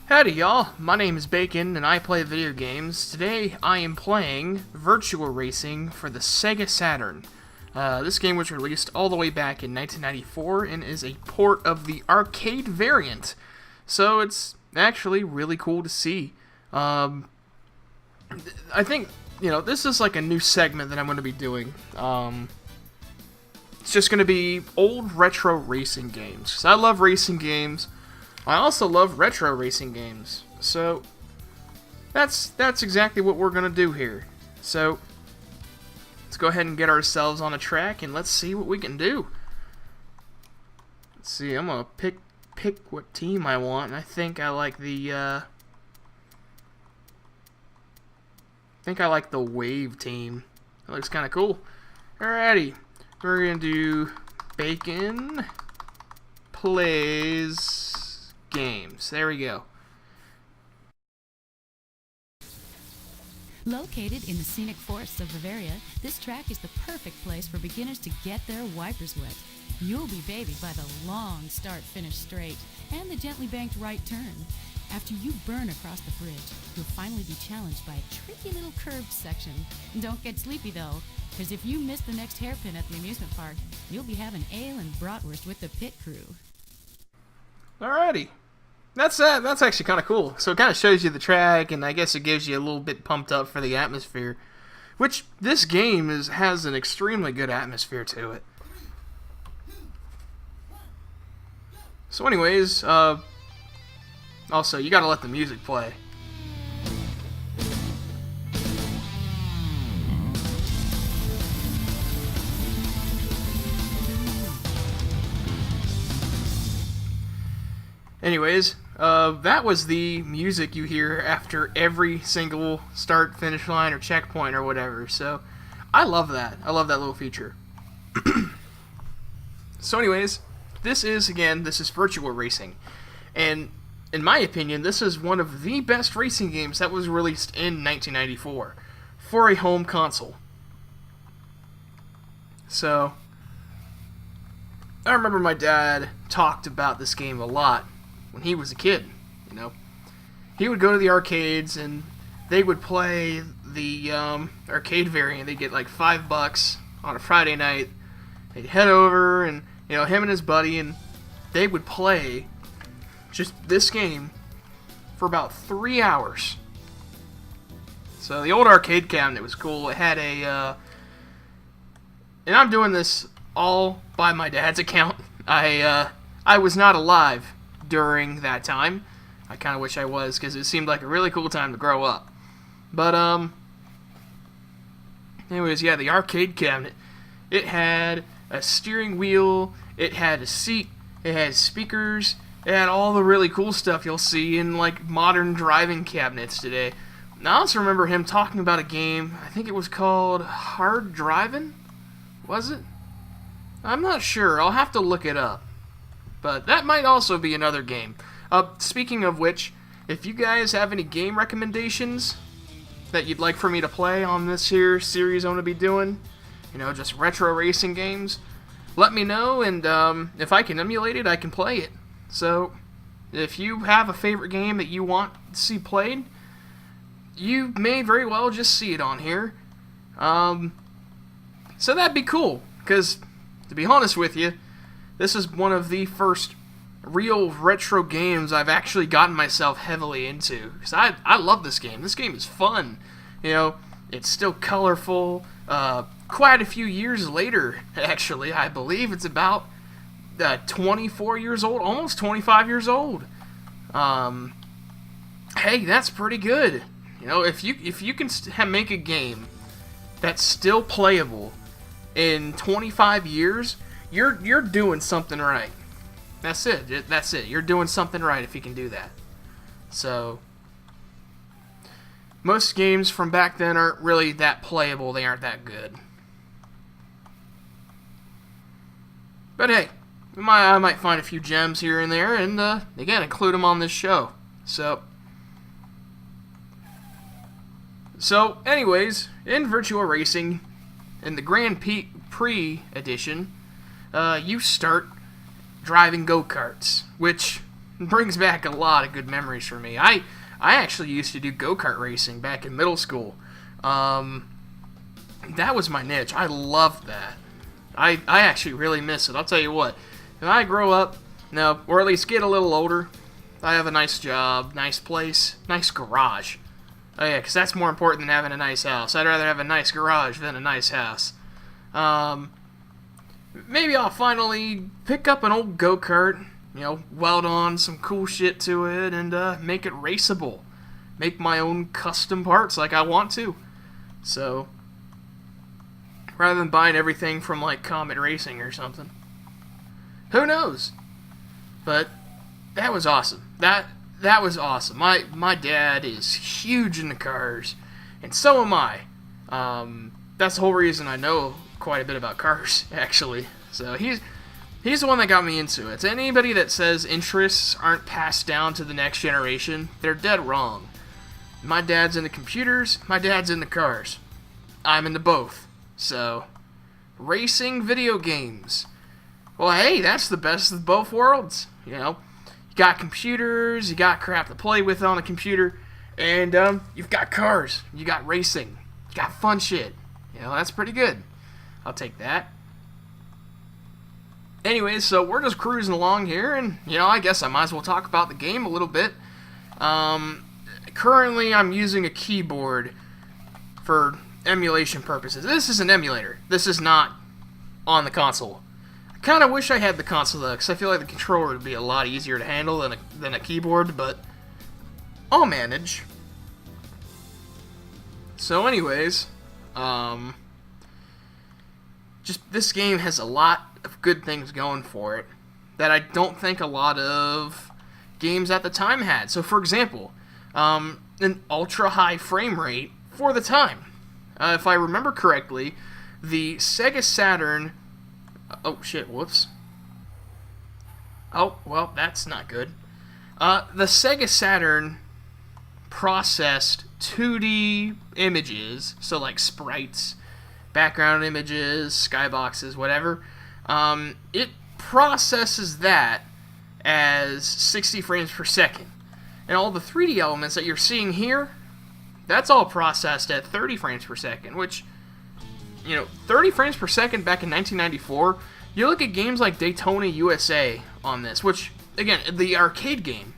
Howdy y'all, my name is Bacon and I play video games. Today I am playing Virtua Racing for the Sega Saturn. This game was released all the way back in 1994 and is a port of the arcade variant. So it's actually really cool to see. I think, this is like a new segment that I'm going to be doing. It's just going to be old retro racing games. 'Cause I love racing games. I also love retro racing games, so that's exactly what we're gonna do here. So let's go ahead and get ourselves on a track and let's see what we can do. Let's see, I'm gonna pick what team I want, and I think I like the Wave team. That looks kind of cool. Alrighty, we're gonna do Bacon plays games. There we go. Located in the scenic forests of Bavaria, this track is the perfect place for beginners to get their wipers wet. You'll be babied by the long start-finish straight and the gently banked right turn. After you burn across the bridge, you'll finally be challenged by a tricky little curved section. Don't get sleepy though, because if you miss the next hairpin at the amusement park, you'll be having ale and bratwurst with the pit crew. Alrighty. That's actually kind of cool. So it kind of shows you the track, and I guess it gives you a little bit pumped up for the atmosphere. Which, this game has an extremely good atmosphere to it. So anyways, also, you gotta let the music play. Anyways, that was the music you hear after every single start, finish line, or checkpoint, or whatever. So, I love that. I love that little feature. So anyways, this is Virtua Racing. And, in my opinion, this is one of the best racing games that was released in 1994 for a home console. So, I remember my dad talked about this game a lot when he was a kid. He would go to the arcades and they would play the arcade variant. They'd get like $5 on a Friday night. They'd head over and him and his buddy, and they would play just this game for about 3 hours. So the old arcade cabinet was cool. It had and I'm doing this all by my dad's account. I was not alive during that time. I kind of wish I was, because it seemed like a really cool time to grow up. But, anyways, yeah, the arcade cabinet. It had a steering wheel, it had a seat, it had speakers, it had all the really cool stuff you'll see in, like, modern driving cabinets today. And I also remember him talking about a game, I think it was called Hard Driving? Was it? I'm not sure, I'll have to look it up. But that might also be another game. Speaking of which, if you guys have any game recommendations that you'd like for me to play on this here series I'm going to be doing, just retro racing games, let me know, and if I can emulate it, I can play it. So, if you have a favorite game that you want to see played, you may very well just see it on here. So that'd be cool, because, to be honest with you, this is one of the first real retro games I've actually gotten myself heavily into. Because I love this game. This game is fun. It's still colorful. Quite a few years later, actually, I believe it's about 24 years old, almost 25 years old. Hey, that's pretty good. If you can make a game that's still playable in 25 years, you're doing something right. That's it. You're doing something right if you can do that. So, most games from back then aren't really that playable. They aren't that good. But hey, I might find a few gems here and there, and again, include them on this show. So anyways, in Virtua Racing, in the Grand Prix edition, you start driving go-karts, which It brings back a lot of good memories for me. I actually used to do go-kart racing back in middle school. That was my niche. I loved that. I actually really miss it. I'll tell you what. If I grow up, no, or at least get a little older, I have a nice job, nice place, nice garage. Oh yeah, because that's more important than having a nice house. I'd rather have a nice garage than a nice house. Maybe I'll finally pick up an old go-kart, weld on some cool shit to it, and make it raceable. Make my own custom parts like I want to. So, rather than buying everything from like Comet Racing or something. Who knows? But that was awesome. That was awesome. My dad is huge into cars, and so am I. That's the whole reason I know quite a bit about cars, actually. So he's the one that got me into it. To anybody that says interests aren't passed down to the next generation, they're dead wrong. My dad's into computers, my dad's into cars. I'm into both. So, racing video games. Well, hey, that's the best of both worlds. You got computers, you got crap to play with on a computer, and you've got cars, you got racing, you got fun shit. That's pretty good. I'll take that. Anyways, so we're just cruising along here, and, I guess I might as well talk about the game a little bit. Currently, I'm using a keyboard for emulation purposes. This is an emulator. This is not on the console. I kind of wish I had the console, though, because I feel like the controller would be a lot easier to handle than a keyboard, but I'll manage. So anyways, just this game has a lot of good things going for it that I don't think a lot of games at the time had. So for example, an ultra high frame rate for the time. If I remember correctly, the Sega Saturn... Oh shit, whoops. Oh, well, that's not good. The Sega Saturn processed 2D images, so like sprites, background images, skyboxes, whatever. It processes that as 60 frames per second. And all the 3D elements that you're seeing here, that's all processed at 30 frames per second, which, 30 frames per second back in 1994, you look at games like Daytona USA on this, which, again, the arcade game,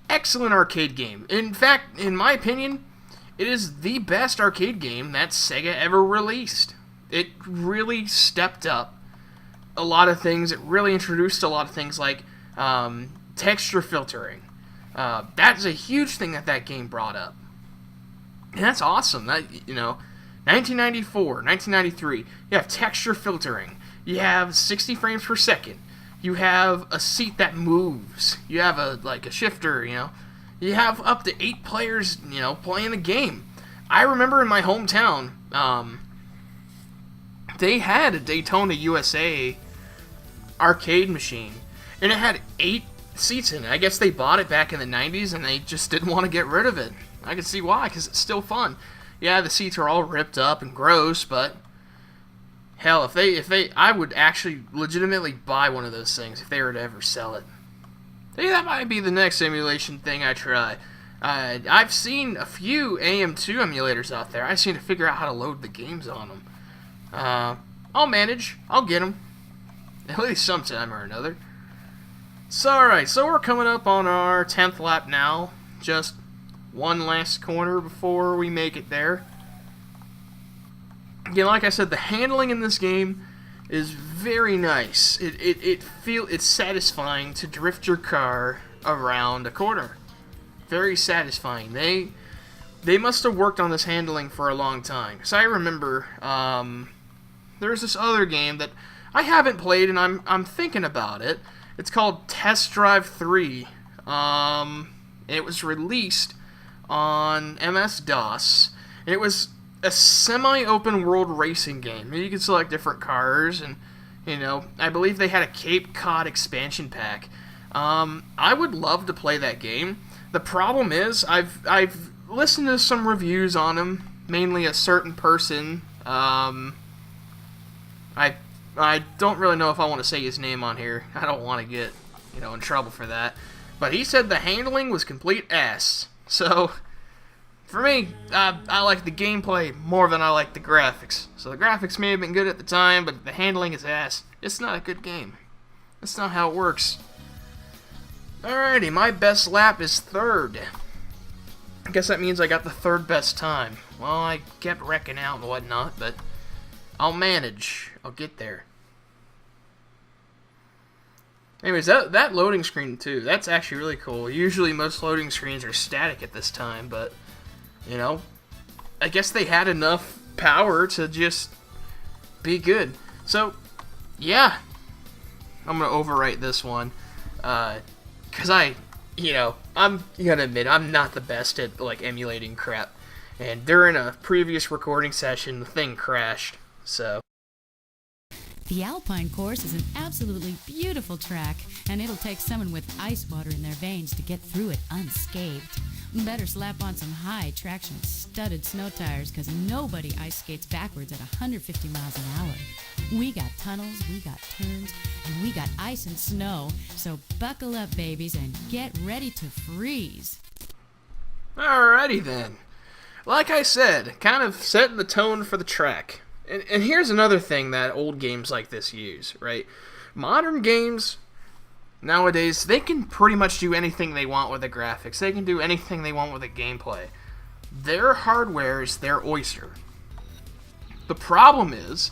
excellent arcade game. In fact, in my opinion, it is the best arcade game that Sega ever released. It really stepped up a lot of things. It really introduced a lot of things like texture filtering. That's a huge thing that game brought up. And that's awesome. That 1994, 1993, you have texture filtering. You have 60 frames per second. You have a seat that moves. You have a shifter, You have up to 8 players, playing the game. I remember in my hometown, they had a Daytona USA arcade machine, and it had 8 seats in it. I guess they bought it back in the 90s, and they just didn't want to get rid of it. I can see why, because it's still fun. Yeah, the seats are all ripped up and gross, but hell, if they, I would actually legitimately buy one of those things if they were to ever sell it. Hey, that might be the next emulation thing I try. I've seen a few AM2 emulators out there. I just need to figure out how to load the games on them. I'll manage. I'll get them. At least sometime or another. So, alright, so we're coming up on our 10th lap now. Just one last corner before we make it there. Again, like I said, the handling in this game is very nice. It's satisfying to drift your car around a corner. Very satisfying. They must have worked on this handling for a long time. Because I remember there's this other game that I haven't played, and I'm thinking about it. It's called Test Drive 3. It was released on MS-DOS. It was a semi-open world racing game. You could select different cars, and I believe they had a Cape Cod expansion pack. I would love to play that game. The problem is I've listened to some reviews on him, mainly a certain person. I don't really know if I want to say his name on here. I don't want to get in trouble for that. but he said the handling was complete ass. So, for me, I like the gameplay more than I like the graphics. So the graphics may have been good at the time, but the handling is ass. It's not a good game. That's not how it works. Alrighty, my best lap is 3rd. I guess that means I got the 3rd best time. Well, I kept wrecking out and whatnot, but I'll manage. I'll get there. Anyways, that loading screen, too, that's actually really cool. Usually most loading screens are static at this time, but, you know, I guess they had enough power to just be good. So, yeah, I'm going to overwrite this one, because I'm going to admit, I'm not the best at, like, emulating crap. And during a previous recording session, the thing crashed, so... The Alpine course is an absolutely beautiful track, and it'll take someone with ice water in their veins to get through it unscathed. Better slap on some high traction studded snow tires, because nobody ice skates backwards at 150 miles an hour. We got tunnels, we got turns, and we got ice and snow, so buckle up, babies, and get ready to freeze. Alrighty then. Like I said, kind of setting the tone for the track. And here's another thing that old games like this use, right? Modern games, nowadays, they can pretty much do anything they want with the graphics. They can do anything they want with the gameplay. Their hardware is their oyster. The problem is,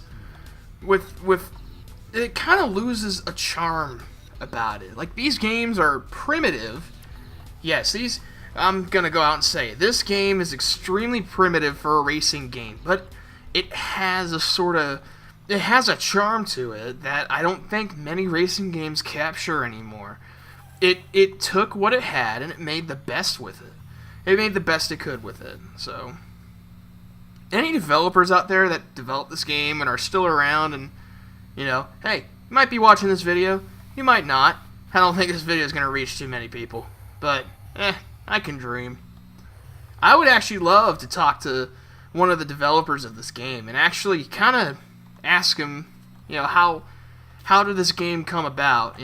with it kind of loses a charm about it. Like, these games are primitive. Yes, I'm going to go out and say, this game is extremely primitive for a racing game, but it has a charm to it that I don't think many racing games capture anymore. It took what it had and it made the best with it. It made the best it could with it. So, any developers out there that developed this game and are still around and, hey, you might be watching this video, you might not. I don't think this video is going to reach too many people, but, I can dream. I would actually love to talk to one of the developers of this game and actually kind of ask him, how did this game come about?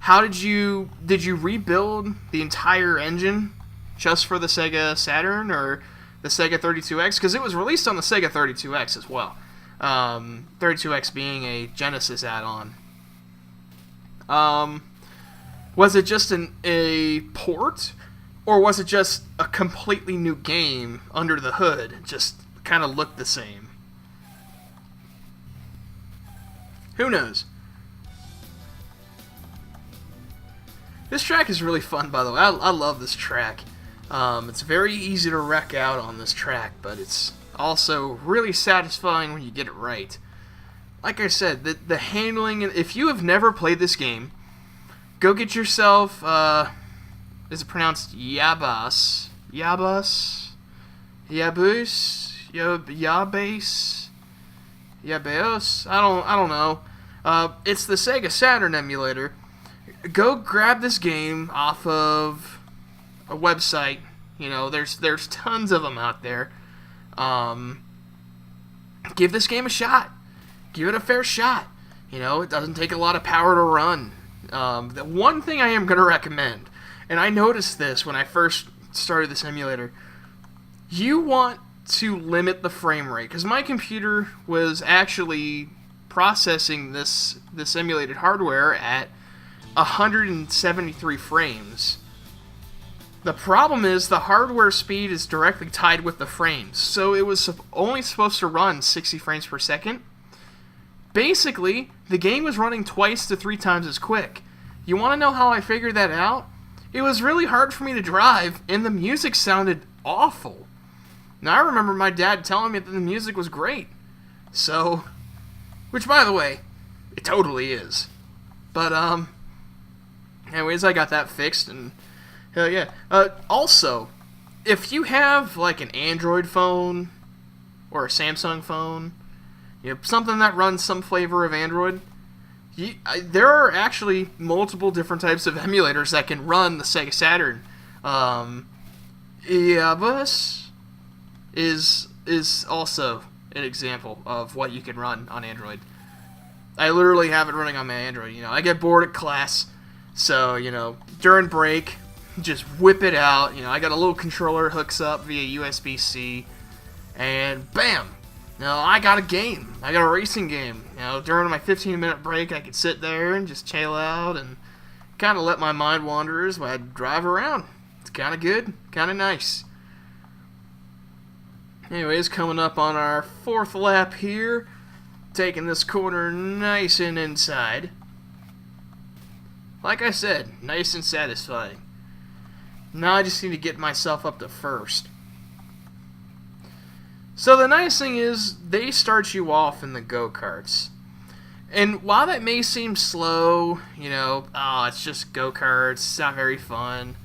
How did you rebuild the entire engine just for the Sega Saturn or the Sega 32X? Because it was released on the Sega 32X as well. 32X being a Genesis add-on. Was it just a port, or was it just a completely new game under the hood? Just kind of looked the same. Who knows? This track is really fun, by the way. I love this track. It's very easy to wreck out on this track, but it's also really satisfying when you get it right. Like I said, the handling, if you have never played this game, go get yourself, is it pronounced Yabas? Yabus? Yabase? Yabeos? I don't know. It's the Sega Saturn emulator. Go grab this game off of a website. There's tons of them out there. Give this game a shot. Give it a fair shot. It doesn't take a lot of power to run. The one thing I am going to recommend, and I noticed this when I first started this emulator, you want to limit the frame rate, because my computer was actually processing this emulated hardware at 173 frames. The problem is the hardware speed is directly tied with the frames, so it was only supposed to run 60 frames per second. Basically, the game was running twice to 3 times as quick. You want to know how I figured that out? It was really hard for me to drive, and the music sounded awful. Now, I remember my dad telling me that the music was great. So, which, by the way, it totally is. But, anyways, I got that fixed, and hell yeah. Also, if you have, like, an Android phone or a Samsung phone, something that runs some flavor of Android, there are actually multiple different types of emulators that can run the Sega Saturn. Eabus is also an example of what you can run on Android. I literally have it running on my Android. I get bored at class, so, during break, just whip it out. I got a little controller hooks up via USB-C, and bam! I got a game. I got a racing game. During my 15-minute break, I could sit there and just chill out and kind of let my mind wander as I drive around. It's kind of good, kind of nice. Anyways, coming up on our 4th lap here, taking this corner nice and inside. Like I said, nice and satisfying. Now I just need to get myself up to 1st. So the nice thing is, they start you off in the go-karts. And while that may seem slow, it's just go-karts, it's not very fun,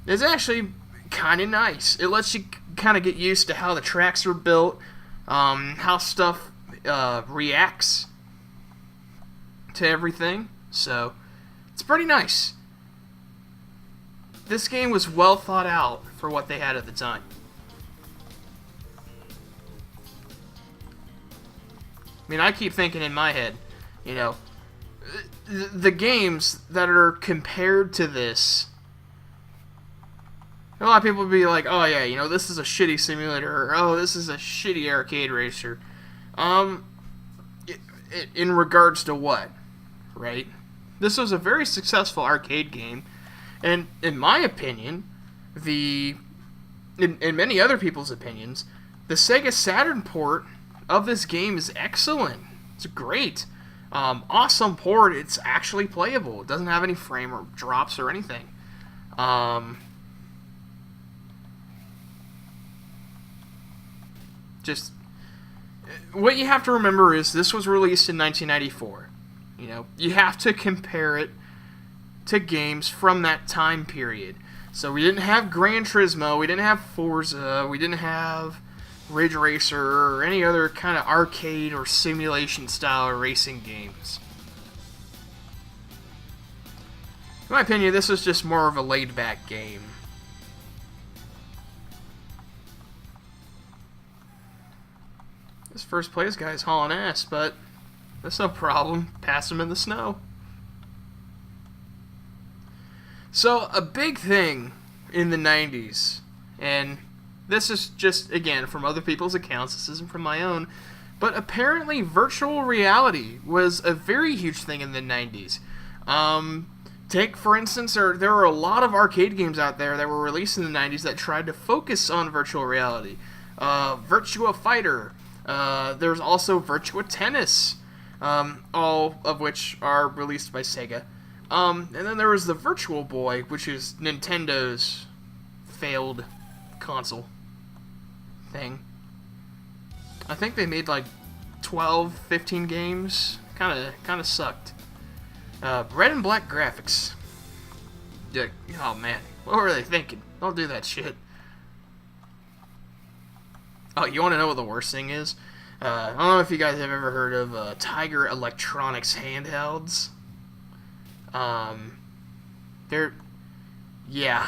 it's actually kind of nice. It lets you kind of get used to how the tracks are built, how stuff reacts to everything. So, it's pretty nice. This game was well thought out for what they had at the time. I keep thinking in my head, the games that are compared to this, a lot of people would be like, oh yeah, this is a shitty simulator, or oh, this is a shitty arcade racer. In regards to what, right? This was a very successful arcade game, and in my opinion, in many other people's opinions, the Sega Saturn port of this game is excellent. It's great. Awesome port. It's actually playable. It doesn't have any frame or drops or anything. Just what you have to remember is this was released in 1994. You have to compare it to games from that time period. So we didn't have Gran Turismo, we didn't have Forza, we didn't have Ridge Racer, or any other kind of arcade or simulation style racing games. In my opinion, this is just more of a laid back game. This first place guy's hauling ass, but that's no problem. Pass him in the snow. So, a big thing in the 90s, and this is just, again, from other people's accounts, this isn't from my own, but apparently virtual reality was a very huge thing in the 90s. Take, for instance, there were a lot of arcade games out there that were released in the 90s that tried to focus on virtual reality. Virtua Fighter, there's also Virtua Tennis, all of which are released by Sega. And then there was the Virtual Boy, which is Nintendo's failed console thing. I think they made like 12, 15 games. Kind of sucked. Red and black graphics. Yeah, oh man, what were they thinking? Don't do that shit. Oh, you want to know what the worst thing is? I don't know if you guys have ever heard of Tiger Electronics handhelds. Yeah.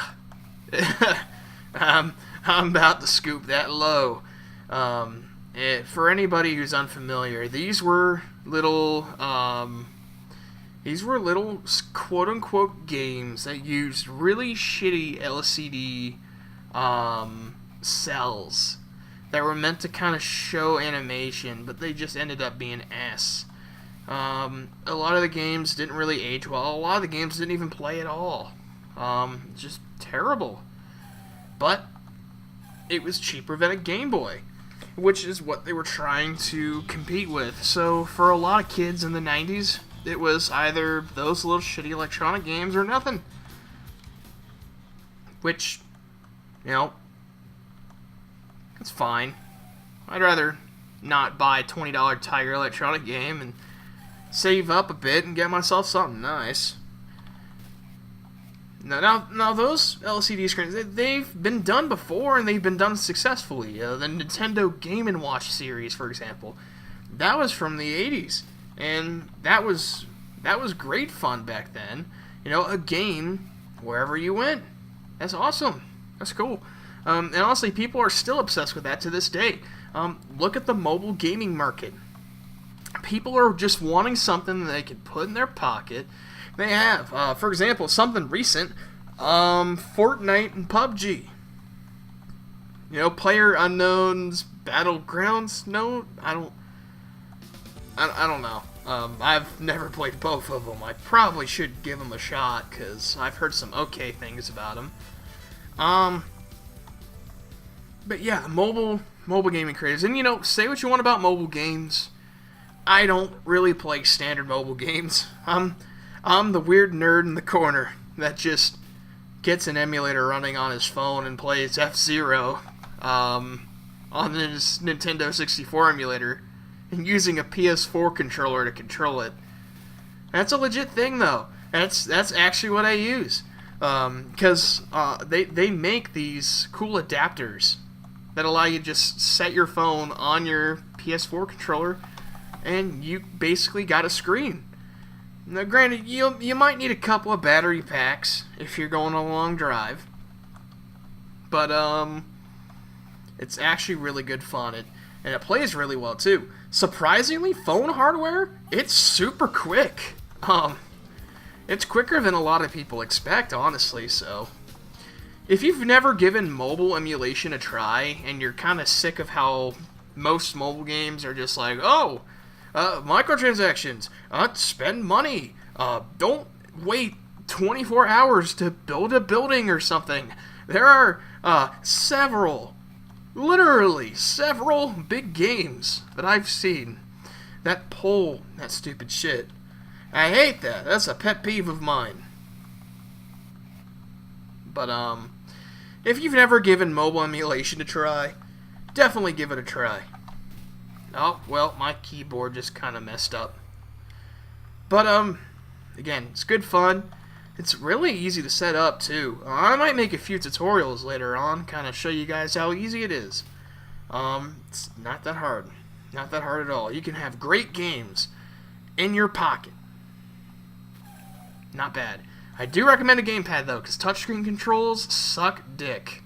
I'm about to scoop that low. For anybody who's unfamiliar, these were little quote-unquote games that used really shitty LCD cells that were meant to kind of show animation, but they just ended up being ass. A lot of the games didn't really age well. A lot of the games didn't even play at all. Just terrible. But it was cheaper than a Game Boy, which is what they were trying to compete with. So for a lot of kids in the 90s, it was either those little shitty electronic games or nothing. Which, it's fine. I'd rather not buy a $20 Tiger Electronic game and save up a bit and get myself something nice. Now those LCD screens, they've been done before, and they've been done successfully. The Nintendo Game & Watch series, for example, that was from the 80s, and that was great fun back then. A game wherever you went. That's awesome. That's cool. And honestly, people are still obsessed with that to this day. Look at the mobile gaming market. People are just wanting something that they can put in their pocket. They have, for example, something recent, Fortnite and PUBG. You know, Player Unknown's Battlegrounds? No, I don't know. I've never played both of them. I probably should give them a shot, because I've heard some okay things about them. But yeah, mobile gaming creators. And, you know, say what you want about mobile games. I don't really play standard mobile games. I'm the weird nerd in the corner that just gets an emulator running on his phone and plays F-Zero on his Nintendo 64 emulator and using a PS4 controller to control it. That's a legit thing, though. That's actually what I use. Because they make these cool adapters that allow you to just set your phone on your PS4 controller and you basically got a screen. Now, granted, you might need a couple of battery packs if you're going on a long drive, but it's actually really good fun, and it plays really well too. Surprisingly, phone hardware, it's super quick. It's quicker than a lot of people expect, honestly. So, if you've never given mobile emulation a try and you're kind of sick of how most mobile games are just like, oh, microtransactions, spend money, don't wait 24 hours to build a building or something. There are literally several big games that I've seen that pull that stupid shit. I hate that. That's a pet peeve of mine. But, if you've never given mobile emulation a try, definitely give it a try. Oh, well, my keyboard just kind of messed up. But, again, it's good fun. It's really easy to set up, too. I might make a few tutorials later on, kind of show you guys how easy it is. It's not that hard. Not that hard at all. You can have great games in your pocket. Not bad. I do recommend a gamepad, though, because touchscreen controls suck dick.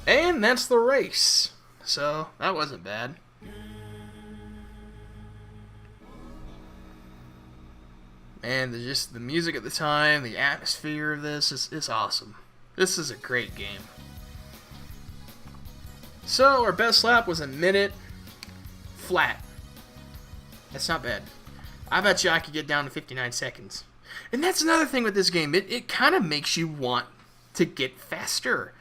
And that's the race. So, that wasn't bad. And just the music at the time, the atmosphere of this is awesome. This is a great game. So, our best lap was a minute flat. That's not bad. I bet you I could get down to 59 seconds. And that's another thing with this game. It kind of makes you want to get faster.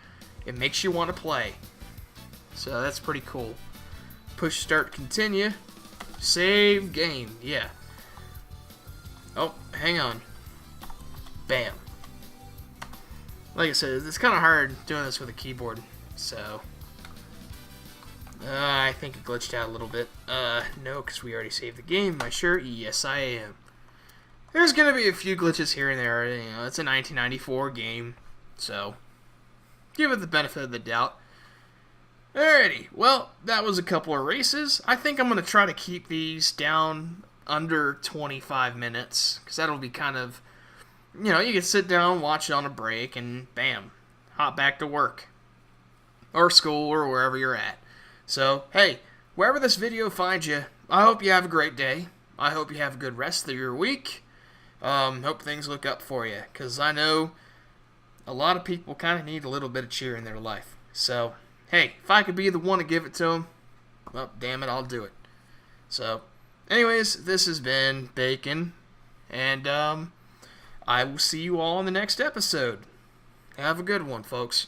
It makes you want to play. So that's pretty cool. Push start continue. Save game. Yeah. Oh, hang on. Bam. Like I said, it's kind of hard doing this with a keyboard. So I think it glitched out a little bit. No, because we already saved the game. Am I sure? Yes, I am. There's going to be a few glitches here and there. You know, it's a 1994 game. So give it the benefit of the doubt. Alrighty, well, that was a couple of races. I think I'm going to try to keep these down under 25 minutes, because that'll be kind of, you know, you can sit down, watch it on a break, and bam, hop back to work. Or school, or wherever you're at. So, hey, wherever this video finds you, I hope you have a great day. I hope you have a good rest of your week. Hope things look up for you, because I know a lot of people kind of need a little bit of cheer in their life. So, hey, if I could be the one to give it to them, well, damn it, I'll do it. So, anyways, this has been Bacon, and I will see you all in the next episode. Have a good one, folks.